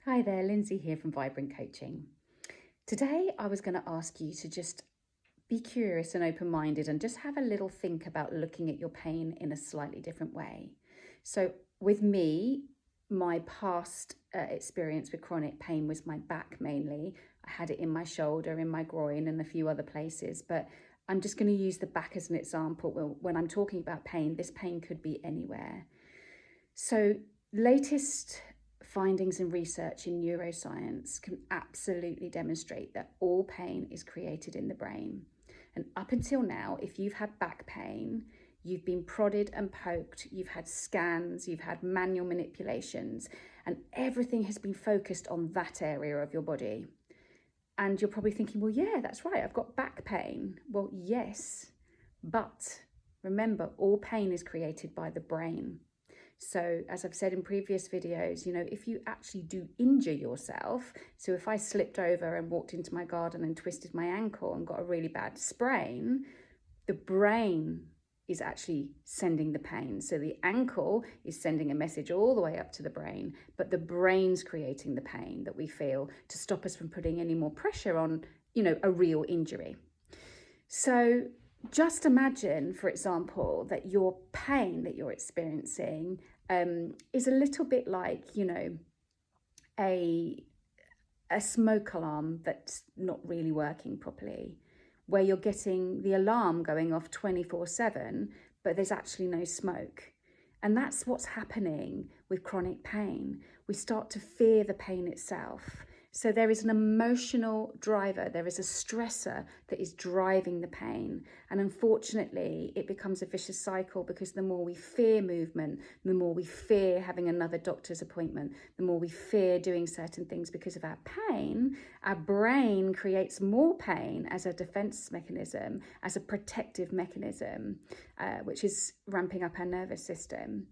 Hi there, Lindsay here from Vibrant Coaching. Today I was going to ask you to just be curious and open-minded and just have a little think about looking at your pain in a slightly different way. So with me, my past experience with chronic pain was my back mainly. I had it in my shoulder, in my groin and a few other places, but I'm just going to use the back as an example. When I'm talking about pain, this pain could be anywhere. So latest findings and research in neuroscience can absolutely demonstrate that all pain is created in the brain. And up until now, if you've had back pain, you've been prodded and poked, you've had scans, you've had manual manipulations, and everything has been focused on that area of your body. And you're probably thinking, well, yeah, that's right, I've got back pain. Well, yes, but remember, all pain is created by the brain. So as I've said in previous videos, if you actually do injure yourself, so if I slipped over and walked into my garden and twisted my ankle and got a really bad sprain, the brain is actually sending the pain. So the ankle is sending a message all the way up to the brain, but the brain's creating the pain that we feel to stop us from putting any more pressure on, a real injury. So just imagine, for example, that your pain that you're experiencing is a little bit like, a smoke alarm that's not really working properly, where you're getting the alarm going off 24/7, but there's actually no smoke. And that's what's happening with chronic pain. We start to fear the pain itself. So there is an emotional driver, there is a stressor that is driving the pain. And unfortunately, it becomes a vicious cycle because the more we fear movement, the more we fear having another doctor's appointment, the more we fear doing certain things because of our pain, our brain creates more pain as a defense mechanism, as a protective mechanism, which is ramping up our nervous system.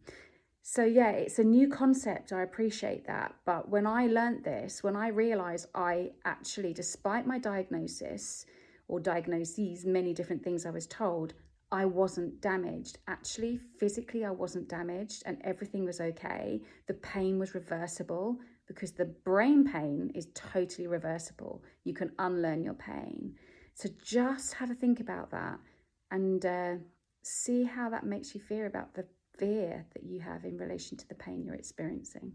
So yeah, it's a new concept, I appreciate that. But when I learned this, when I realized I actually, despite my diagnosis or diagnoses, many different things I was told, I wasn't damaged. Actually, physically, I wasn't damaged and everything was okay. The pain was reversible because the brain pain is totally reversible. You can unlearn your pain. So just have a think about that and see how that makes you feel about the fear that you have in relation to the pain you're experiencing.